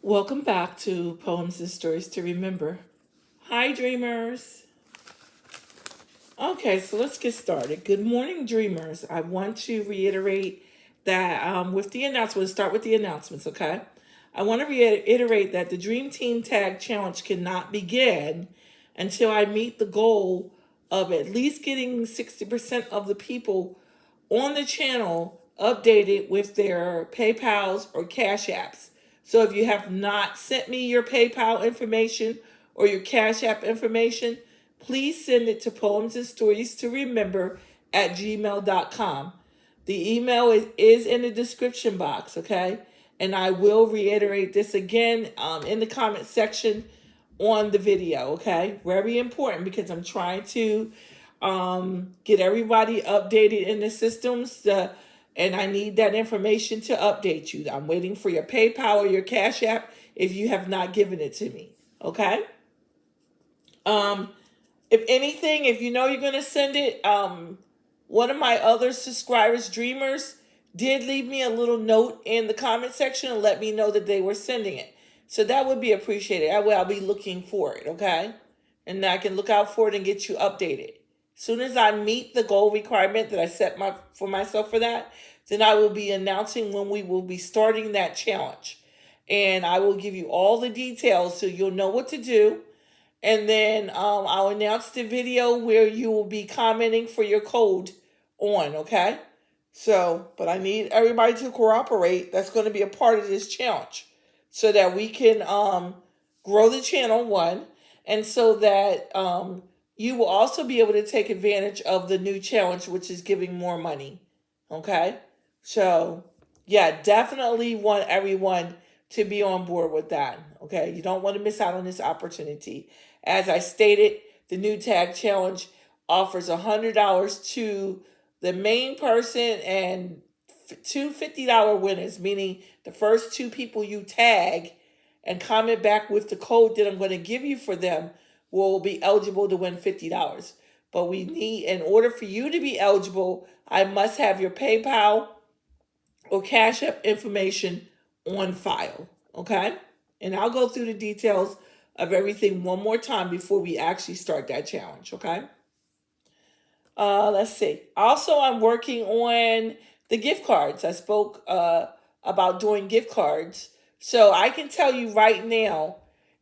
Welcome back to Poems and Stories to Remember. Hi, dreamers. Okay, so let's get started. Good morning, dreamers. I want to reiterate that with the announcements, start with the announcements, okay? I want to reiterate that the Dream Team Tag Challenge cannot begin until I meet the goal of at least getting 60% of the people on the channel updated with their PayPals or Cash Apps. So if you have not sent me your PayPal information or your Cash App information, please send it to Poems and Stories to Remember at gmail.com. The email is in the description box, okay? And I will reiterate this again in the comment section on the video, okay? Very important because I'm trying to get everybody updated in the systems, and I need that information to update you. I'm waiting for your PayPal or your Cash App if you have not given it to me, okay? Um, if anything, if you know you're going to send it, one of my other subscribers, Dreamers, did leave me a little note in the comment section and let me know that they were sending it. So that would be appreciated. That way I'll be looking for it, okay? And I can look out for it and get you updated. As soon as I meet the goal requirement that I set for myself for that, then I will be announcing when we will be starting that challenge. And I will give you all the details so you'll know what to do. And then I'll announce the video where you will be commenting for your code on, okay? So, but I need everybody to cooperate. That's going to be a part of this challenge so that we can grow the channel, one, and so that you will also be able to take advantage of the new challenge, which is giving more money, okay? So, yeah, definitely want everyone to be on board with that, okay? You don't want to miss out on this opportunity. As I stated, the new tag challenge offers $100 to the main person and two $50 winners, meaning the first two people you tag and comment back with the code that I'm going to give you for them will be eligible to win $50. But we need, in order for you to be eligible, I must have your PayPal or Cash App information on file, okay? And I'll go through the details of everything one more time before we actually start that challenge, okay? Let's see. Also, I'm working on the gift cards. I spoke about doing gift cards. So I can tell you right now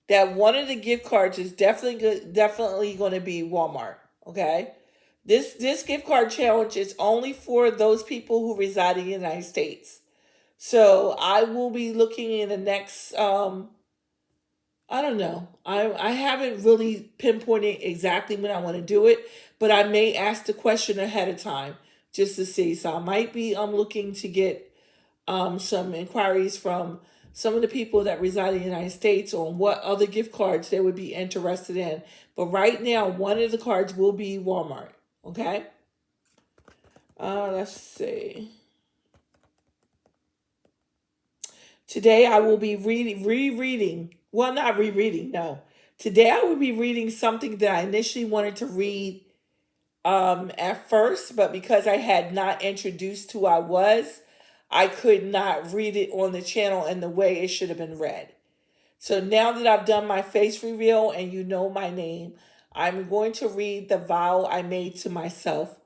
that one of the gift cards is definitely going to be Walmart, okay? This gift card challenge is only for those people who reside in the United States. So I will be looking in the next I don't know. I haven't really pinpointed exactly when I want to do it, but I may ask the question ahead of time just to see. So I might be looking to get some inquiries from some of the people that reside in the United States on what other gift cards they would be interested in. But right now, one of the cards will be Walmart. Okay. Let's see. Today I will be rereading. Well, not rereading. No. Today I will be reading something that I initially wanted to read at first, but because I had not introduced who I was, I could not read it on the channel in the way it should have been read. So now that I've done my face reveal and you know my name, I'm going to read the vow I made to myself.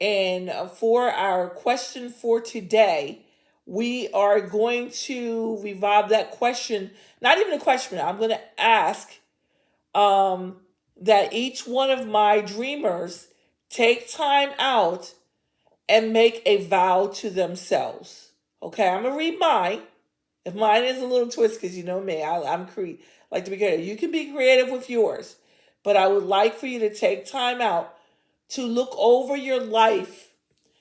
And for our question for today, we are going to revive that question. Not even a question. I'm going to ask that each one of my dreamers take time out and make a vow to themselves. Okay, I'm gonna read mine. If mine is a little twist, because you know me, like to be creative. You can be creative with yours, but I would like for you to take time out to look over your life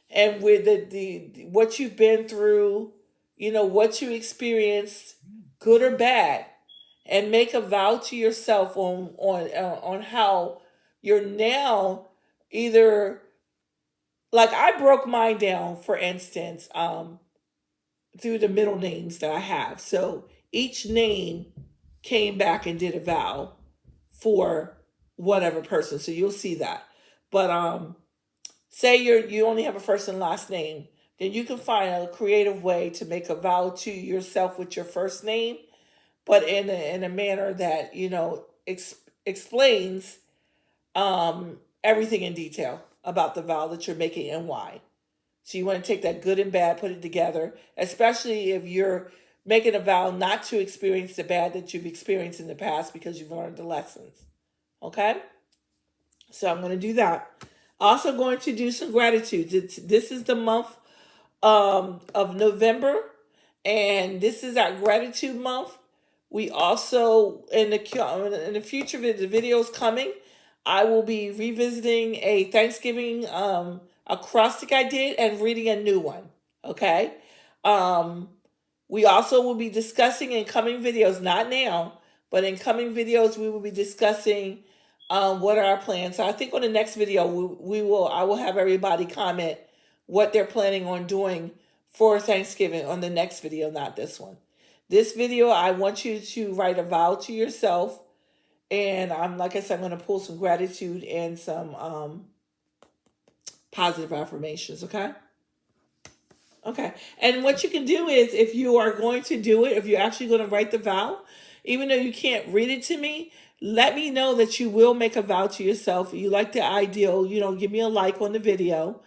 and with the what you've been through, what you experienced, good or bad, and make a vow to yourself on how you're now either, like I broke mine down, for instance, through the middle names that I have. So each name came back and did a vow for whatever person. So you'll see that. But say you only have a first and last name, then you can find a creative way to make a vow to yourself with your first name, but in a manner that, explains everything in detail about the vow that you're making and why. So you want to take that good and bad, put it together, especially if you're making a vow not to experience the bad that you've experienced in the past because you've learned the lessons. Okay? So I'm going to do that. Also going to do some gratitude. This is the month of November, and this is our gratitude month. We also in the future the videos coming, I will be revisiting a Thanksgiving acrostic I did and reading a new one. Okay. Um, we also will be discussing in coming videos, not now, but in coming videos, we will be discussing what are our plans. So I think on the next video, I will have everybody comment what they're planning on doing for Thanksgiving on the next video, not this one. This video, I want you to write a vow to yourself. And like I said, I'm going to pull some gratitude and some positive affirmations, okay? Okay. And what you can do is, if you are going to do it, if you're actually going to write the vow, even though you can't read it to me, let me know that you will make a vow to yourself. You like the ideal, give me a like on the video.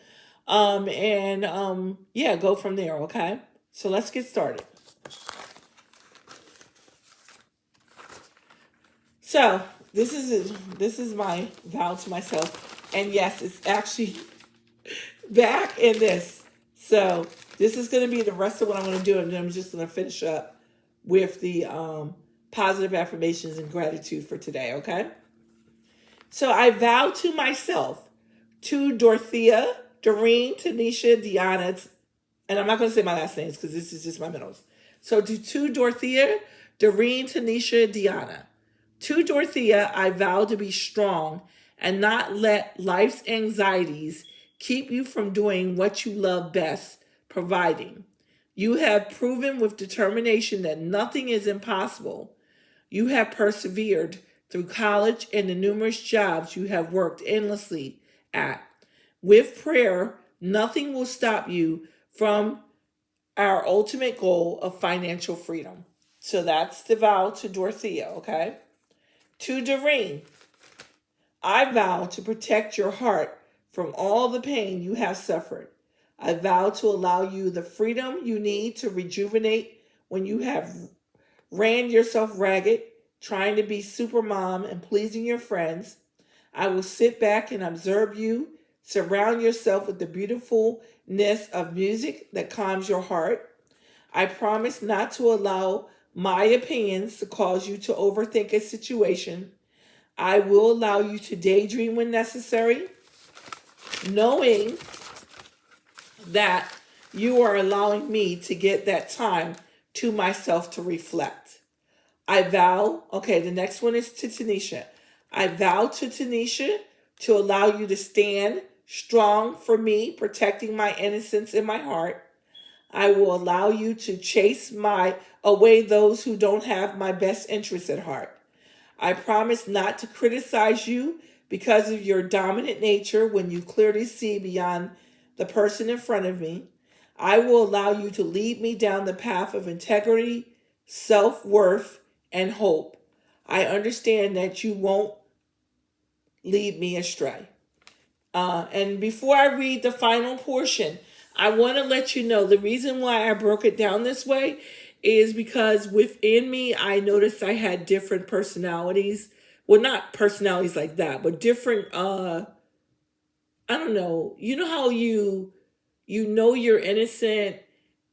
Yeah, go from there, okay? So let's get started. So this is my vow to myself. And yes, it's actually back in this. So this is going to be the rest of what I'm going to do, and then I'm just going to finish up with the positive affirmations and gratitude for today, okay? So I vow to myself, to Dorothea, Doreen, Tanisha, Deanna, and I'm not going to say my last names because this is just my middles. So to Dorothea, Doreen, Tanisha, Deanna. To Dorothea, I vow to be strong and not let life's anxieties keep you from doing what you love best, providing. You have proven with determination that nothing is impossible. You have persevered through college and the numerous jobs you have worked endlessly at. With prayer, nothing will stop you from our ultimate goal of financial freedom. So that's the vow to Dorothea, okay? To Doreen, I vow to protect your heart from all the pain you have suffered. I vow to allow you the freedom you need to rejuvenate when you have ran yourself ragged, trying to be super mom and pleasing your friends. I will sit back and observe you. Surround yourself with the beautifulness of music that calms your heart. I promise not to allow my opinions to cause you to overthink a situation. I will allow you to daydream when necessary, knowing that you are allowing me to get that time to myself to reflect. I vow, okay, the next one is to Tanisha. I vow to Tanisha to allow you to stand strong for me, protecting my innocence in my heart. I will allow you to chase away those who don't have my best interests at heart. I promise not to criticize you because of your dominant nature when you clearly see beyond the person in front of me. I will allow you to lead me down the path of integrity, self-worth, and hope. I understand that you won't lead me astray. And before I read the final portion, I want to let you know the reason why I broke it down this way is because within me, I noticed I had different personalities. Well, not personalities like that, but different, I don't know. You know how you know you're innocent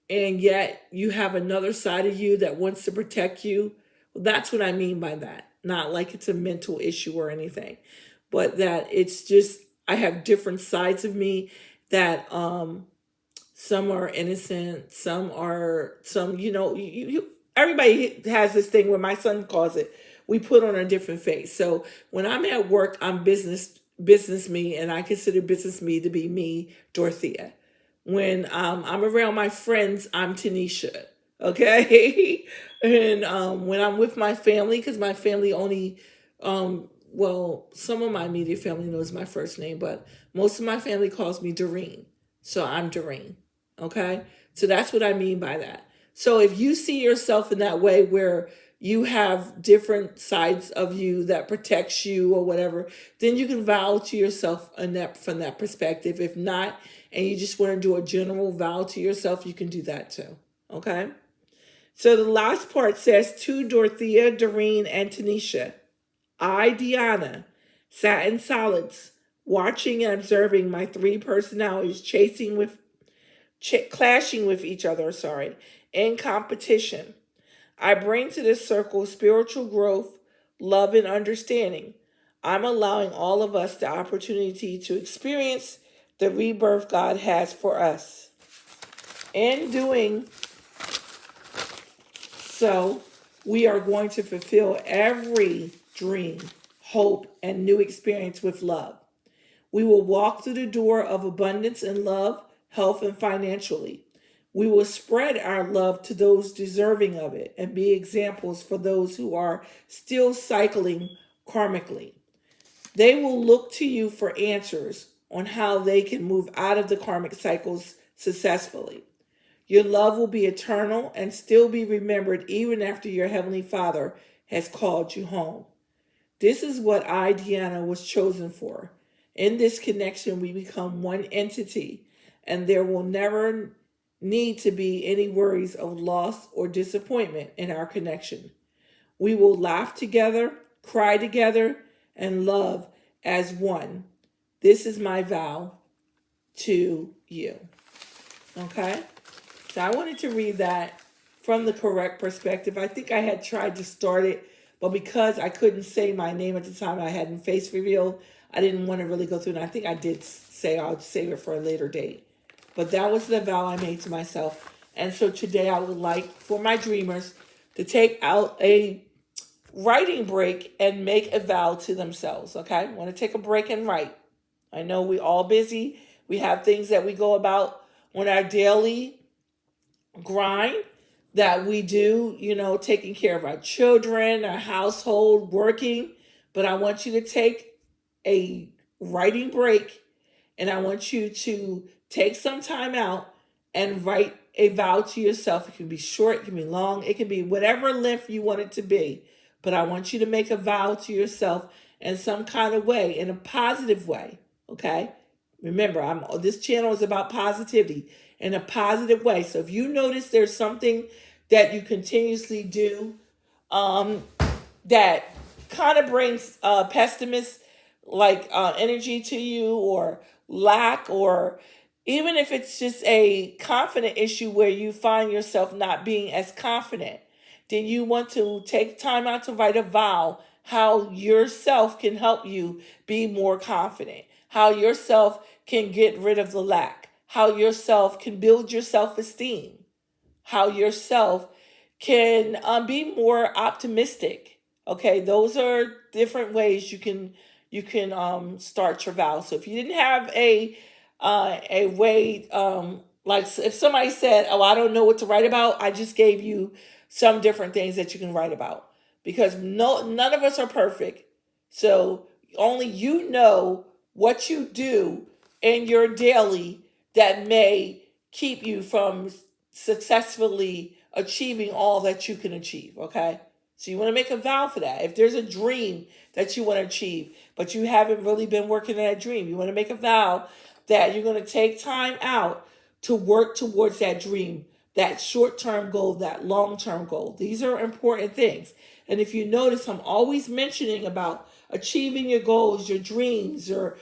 and yet you have another side of you that wants to protect you? Well, that's what I mean by that. Not like it's a mental issue or anything, but that it's just I have different sides of me that some are innocent, everybody has this thing where my son calls it, we put on a different face. So when I'm at work, I'm business me, and I consider business me to be me, Dorothea. When I'm around my friends, I'm Tanisha. Okay. And when I'm with my family, because my family only, some of my immediate family knows my first name, but most of my family calls me Doreen. So I'm Doreen. Okay. So that's what I mean by that. So if you see yourself in that way where you have different sides of you that protects you or whatever, then you can vow to yourself from that perspective. If not, and you just want to do a general vow to yourself, you can do that too. Okay? So the last part says, to Dorothea, Doreen, and Tanisha, I, Deanna, sat in silence, watching and observing my three personalities clashing with each other, in competition. I bring to this circle spiritual growth, love, and understanding. I'm allowing all of us the opportunity to experience the rebirth God has for us. In doing so, we are going to fulfill every dream, hope, and new experience with love. We will walk through the door of abundance and love, health, and financially. We will spread our love to those deserving of it and be examples for those who are still cycling karmically. They will look to you for answers on how they can move out of the karmic cycles successfully. Your love will be eternal and still be remembered even after your Heavenly Father has called you home. This is what I, Deanna, was chosen for. In this connection, we become one entity, and there will never need to be any worries of loss or disappointment in our connection. We will laugh together, cry together, and love as one. This is my vow to you. Okay? So I wanted to read that from the correct perspective. I think I had tried to start it, but because I couldn't say my name at the time, I hadn't face revealed, I didn't want to really go through it. And I think I did say I'll save it for a later date. But that was the vow I made to myself. And so today I would like for my dreamers to take out a writing break and make a vow to themselves, okay? I want to take a break and write. I know we all busy. We have things that we go about on our daily grind that we do, taking care of our children, our household, working. But I want you to take a writing break, and I want you to take some time out and write a vow to yourself. It can be short, it can be long, it can be whatever length you want it to be. But I want you to make a vow to yourself in some kind of way, in a positive way, okay? Remember, this channel is about positivity in a positive way. So if you notice there's something that you continuously do that kind of brings pessimist energy to you, or lack, or even if it's just a confident issue where you find yourself not being as confident, then you want to take time out to write a vow how yourself can help you be more confident, how yourself can get rid of the lack, how yourself can build your self-esteem, how yourself can be more optimistic. Okay, those are different ways you can start your vow. So if you didn't have a way, like if somebody said, "Oh, I don't know what to write about," I just gave you some different things that you can write about, because none of us are perfect. So only you know what you do in your daily that may keep you from successfully achieving all that you can achieve, okay? So you want to make a vow for that. If there's a dream that you want to achieve, but you haven't really been working on that dream, you want to make a vow that you're going to take time out to work towards that dream, that short-term goal, that long-term goal. These are important things. And if you notice, I'm always mentioning about achieving your goals, your dreams, or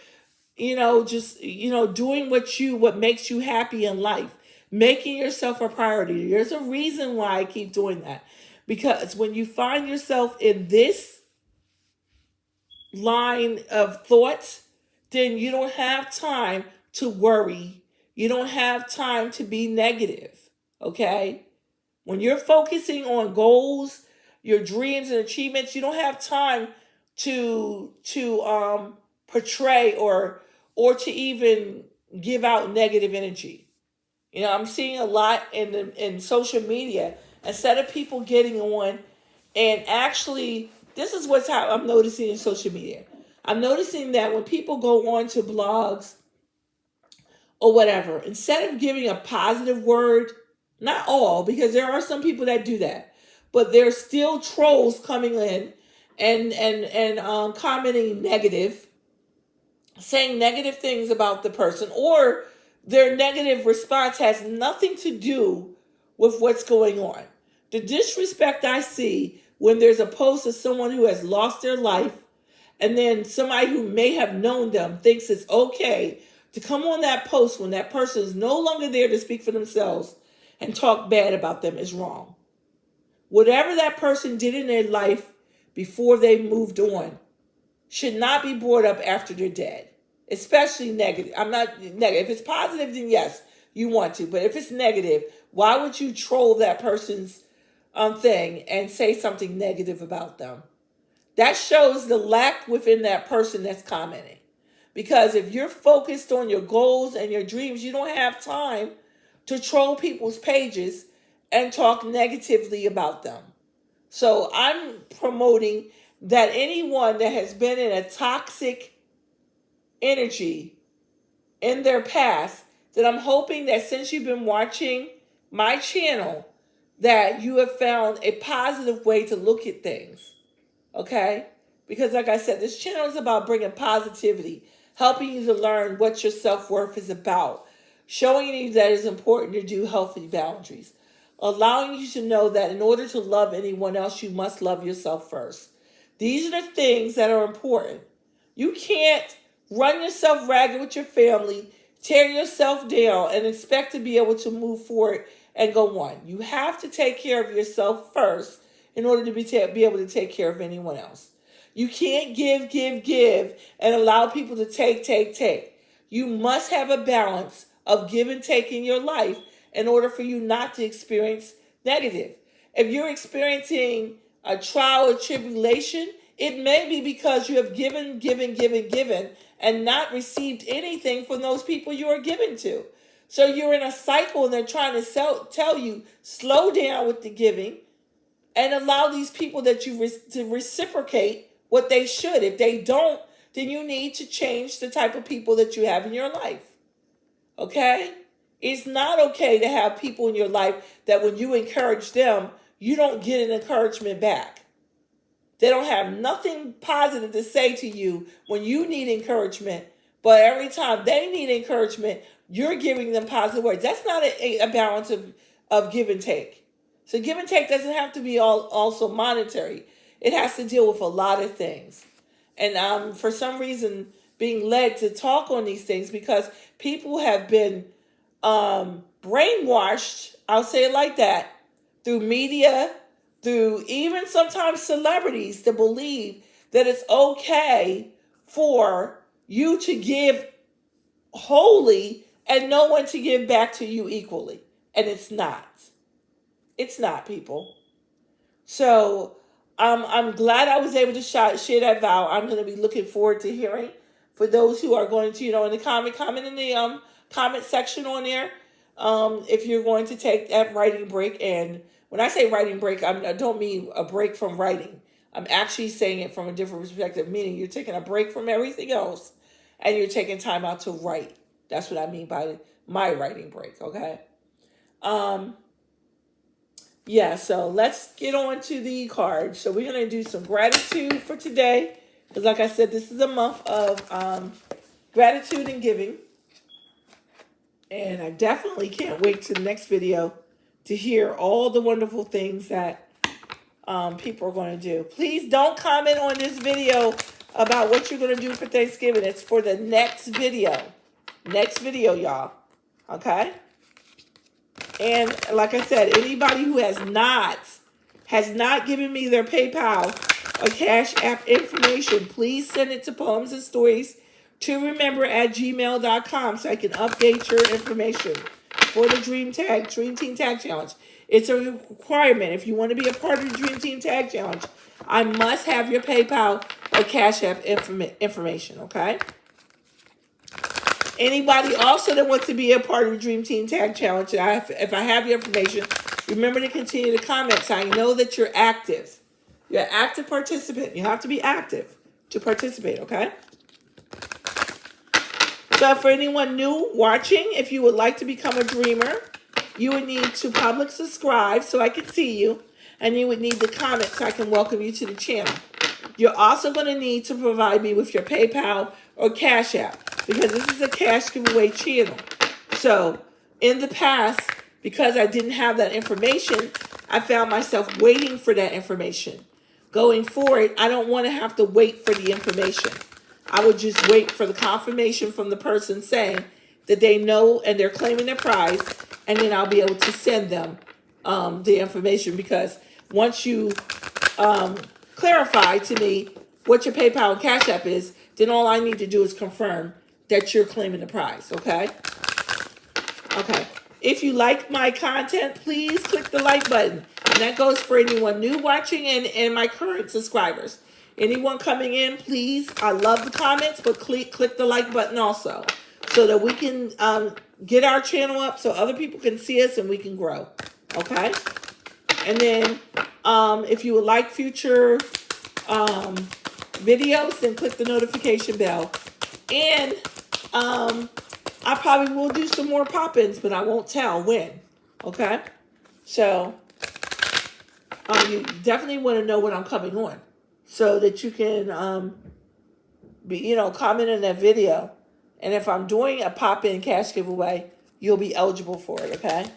doing what makes you happy in life, making yourself a priority. There's a reason why I keep doing that, because when you find yourself in this line of thoughts, then you don't have time to worry. You don't have time to be negative, okay? When you're focusing on goals, your dreams and achievements, you don't have time to portray or to even give out negative energy. I'm seeing a lot in social media. Instead of people getting on and actually, this is how I'm noticing in social media. I'm noticing that when people go on to blogs or whatever, instead of giving a positive word, not all, because there are some people that do that, but there's still trolls coming in and commenting negative, saying negative things about the person, or their negative response has nothing to do with what's going on. The disrespect I see when there's a post of someone who has lost their life, and then somebody who may have known them thinks it's okay to come on that post when that person is no longer there to speak for themselves and talk bad about them is wrong. Whatever that person did in their life before they moved on should not be brought up after they're dead, especially negative. I'm not negative. If it's positive, then yes, you want to. But if it's negative, why would you troll that person's thing and say something negative about them? That shows the lack within that person that's commenting. Because if you're focused on your goals and your dreams, you don't have time to troll people's pages and talk negatively about them. So I'm promoting that anyone that has been in a toxic energy in their past, that I'm hoping that since you've been watching my channel, that you have found a positive way to look at things. Okay? Because like I said, this channel is about bringing positivity, helping you to learn what your self-worth is about, showing you that it's important to do healthy boundaries, allowing you to know that in order to love anyone else, you must love yourself first. These are the things that are important. You can't run yourself ragged with your family, tear yourself down, and expect to be able to move forward and go on. You have to take care of yourself first in order to be able to take care of anyone else. You can't give, and allow people to take. You must have a balance of give and take in your life in order for you not to experience negative. If you're experiencing a trial or tribulation, it may be because you have given, and not received anything from those people you are giving to. So you're in a cycle and they're trying to tell you, slow down with the giving and allow these people that to reciprocate what they should. If they don't, then you need to change the type of people that you have in your life. Okay? It's not okay to have people in your life that when you encourage them, you don't get an encouragement back. They don't have nothing positive to say to you when you need encouragement, but every time they need encouragement, you're giving them positive words. That's not a balance of give and take. So give and take doesn't have to be also monetary. It has to deal with a lot of things. And for some reason, being led to talk on these things because people have been brainwashed, I'll say it like that, through media, through even sometimes celebrities, to believe that it's okay for you to give wholly and no one to give back to you equally. And it's not. It's not, people. So I'm glad I was able to share that vow. I'm going to be looking forward to hearing for those who are going to, in the comment in the comment section on there, if you're going to take that writing break. And when I say writing break, I don't mean a break from writing. I'm actually saying it from a different perspective, meaning you're taking a break from everything else and you're taking time out to write. That's what I mean by my writing break, okay? Yeah, so let's get on to the cards. So we're going to do some gratitude for today. Because like I said, this is a month of gratitude and giving. And I definitely can't wait to the next video to hear all the wonderful things that people are going to do. Please don't comment on this video about what you're going to do for Thanksgiving. It's for the next video. Next video, y'all. Okay? And like I said, anybody who has not given me their PayPal or Cash App information, please send it to PoemsASTR to remember at gmail.com so I can update your information for the Dream Team Tag Challenge. It's a requirement. If you want to be a part of the Dream Team Tag Challenge, I must have your PayPal or Cash App information, okay? Anybody also that wants to be a part of the Dream Team Tag Challenge, if I have your information, remember to continue to comment so I know that you're active. You're an active participant. You have to be active to participate, okay? So for anyone new watching, if you would like to become a dreamer, you would need to public subscribe so I can see you. and you would need the comment so I can welcome you to the channel. You're also going to need to provide me with your PayPal or Cash App, because this is a cash giveaway channel. So in the past, because I didn't have that information, I found myself waiting for that information. Going forward, I don't want to have to wait for the information. I would just wait for the confirmation from the person saying that they know and they're claiming their prize, and then I'll be able to send them the information, because once you clarify to me what your PayPal and Cash App is, then all I need to do is confirm that you're claiming the prize, okay? Okay. If you like my content, please click the like button. And that goes for anyone new watching and my current subscribers. Anyone coming in, please, I love the comments, but click the like button also, so that we can get our channel up so other people can see us and we can grow, okay? And then if you would like future videos, then click the notification bell. And I probably will do some more pop-ins, but I won't tell when, okay? So you definitely want to know when I'm coming on, so that you can comment in that video. And if I'm doing a pop-in cash giveaway, you'll be eligible for it, okay?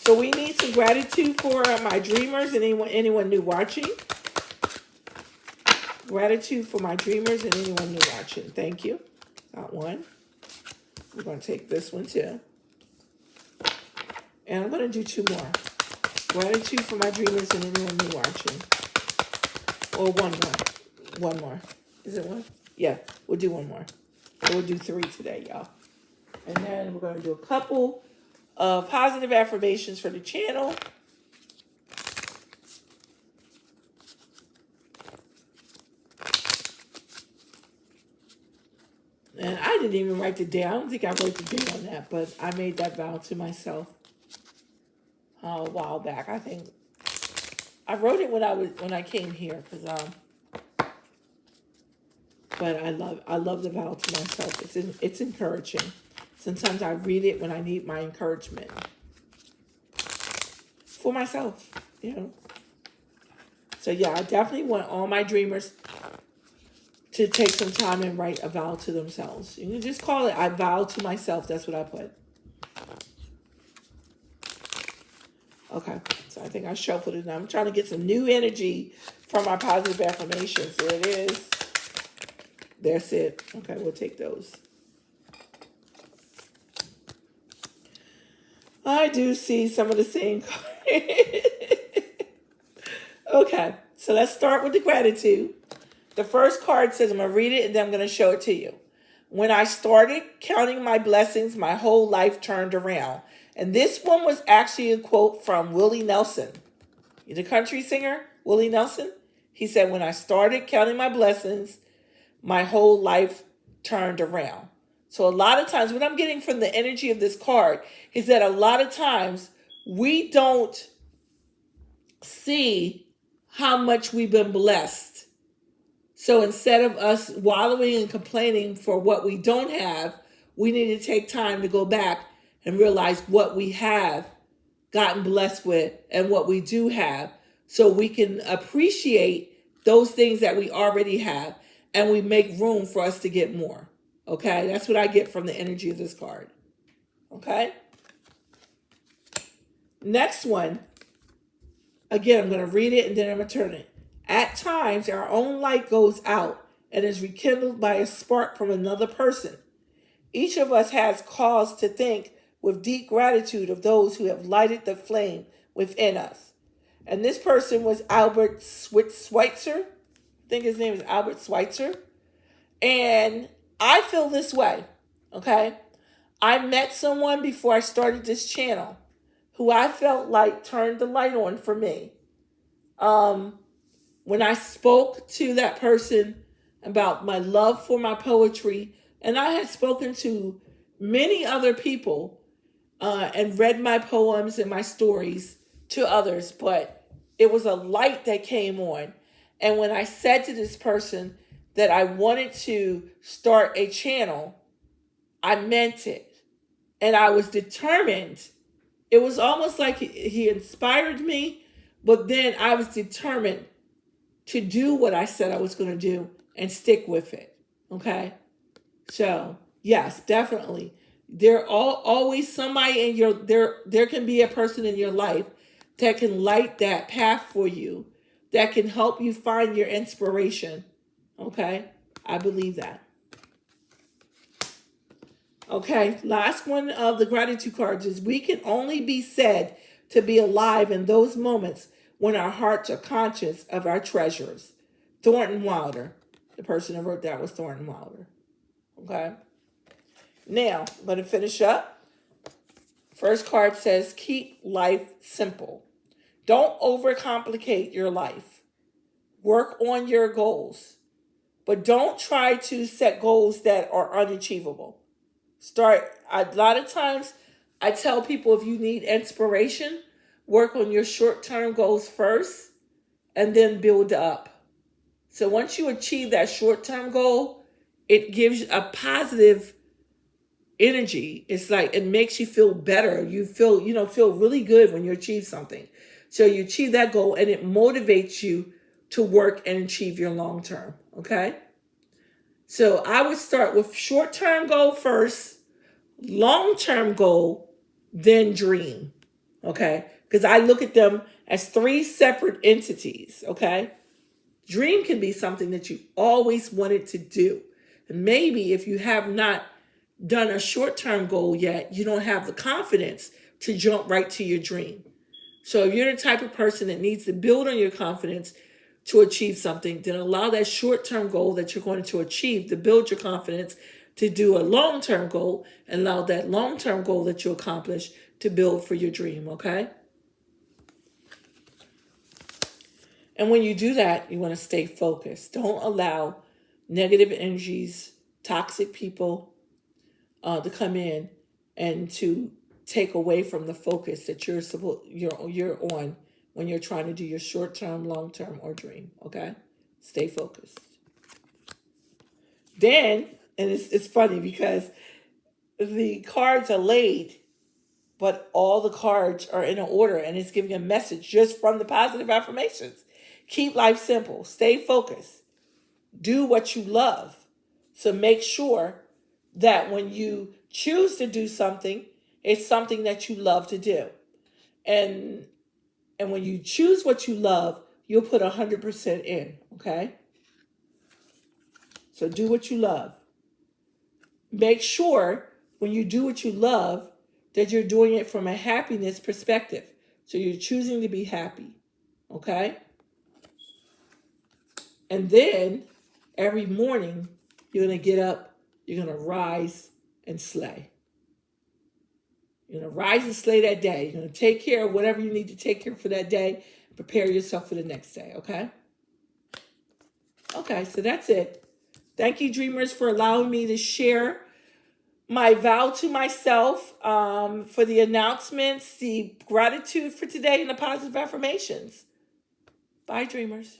So we need some gratitude for my dreamers and anyone new watching. Gratitude for my dreamers and anyone new watching. Thank you. Got one. We're going to take this one too. And I'm going to do two more. Gratitude for my dreamers and anyone new watching. Or one more. One more. Is it one? Yeah, we'll do one more. So we'll do three today, y'all. And then we're going to do a couple of positive affirmations for the channel. And I didn't even write it down. I don't think I wrote the date on that, but I made that vow to myself a while back. I think I wrote it when I came here, because but I love the vow to myself. It's encouraging. Sometimes I read it when I need my encouragement for myself, So yeah, I definitely want all my dreamers to take some time and write a vow to themselves. You can just call it, I vow to myself. That's what I put. Okay, so I think I shuffled it now. I'm trying to get some new energy from my positive affirmations. There it is. That's it. Okay, we'll take those. I do see some of the same cards. Okay, so let's start with the gratitude. The first card says, I'm going to read it and then I'm going to show it to you. When I started counting my blessings, my whole life turned around. And this one was actually a quote from Willie Nelson. The country singer, Willie Nelson. He said, when I started counting my blessings, my whole life turned around. So a lot of times, what I'm getting from the energy of this card is that a lot of times we don't see how much we've been blessed. So instead of us wallowing and complaining for what we don't have, we need to take time to go back and realize what we have gotten blessed with and what we do have, so we can appreciate those things that we already have, and we make room for us to get more. Okay, that's what I get from the energy of this card. Okay. Next one. Again, I'm going to read it and then I'm going to turn it. At times, our own light goes out and is rekindled by a spark from another person. Each of us has cause to think with deep gratitude of those who have lighted the flame within us. And this person was Albert Schweitzer. I think his name is Albert Schweitzer. And I feel this way, okay? I met someone before I started this channel who I felt like turned the light on for me. When I spoke to that person about my love for my poetry, and I had spoken to many other people and read my poems and my stories to others, but it was a light that came on. And when I said to this person that I wanted to start a channel, I meant it. And I was determined. It was almost like he inspired me, But then I was determined to do what I said I was going to do and stick with it. Okay? So, yes, definitely. There always somebody in your there can be a person in your life that can light that path for you, that can help you find your inspiration. Okay? I believe that. Okay, last one of the gratitude cards is we can only be said to be alive in those moments when our hearts are conscious of our treasures. Thornton Wilder. The person who wrote that was Thornton Wilder. Okay. Now, I'm going to finish up. First card says, keep life simple. Don't overcomplicate your life. Work on your goals. But don't try to set goals that are unachievable. A lot of times I tell people if you need inspiration, work on your short-term goals first and then build up. So once you achieve that short-term goal, it gives a positive energy. It's like it makes you feel better. You feel really good when you achieve something. So you achieve that goal and it motivates you to work and achieve your long-term. Okay? So I would start with short-term goal first, long-term goal, then dream. Okay? Because I look at them as three separate entities. Okay? Dream can be something that you always wanted to do. And maybe if you have not done a short-term goal yet, you don't have the confidence to jump right to your dream. So if you're the type of person that needs to build on your confidence to achieve something, then allow that short-term goal that you're going to achieve to build your confidence to do a long-term goal, and allow that long-term goal that you accomplish to build for your dream, okay? And when you do that, you want to stay focused. Don't allow negative energies, toxic people to come in and to take away from the focus that you're on when you're trying to do your short-term, long-term, or dream. Okay? Stay focused. Then, and it's funny because the cards are laid, but all the cards are in an order, and it's giving a message just from the positive affirmations. Keep life simple. Stay focused. Do what you love. So make sure that when you choose to do something, it's something that you love to do. And when you choose what you love, you'll put 100% in, okay? So do what you love. Make sure when you do what you love that you're doing it from a happiness perspective. So you're choosing to be happy, okay? And then every morning, you're going to get up, you're going to rise and slay. You're going to rise and slay that day. You're going to take care of whatever you need to take care of for that day. Prepare yourself for the next day, okay? Okay, so that's it. Thank you, dreamers, for allowing me to share my vow to myself, for the announcements, the gratitude for today, and the positive affirmations. Bye, dreamers.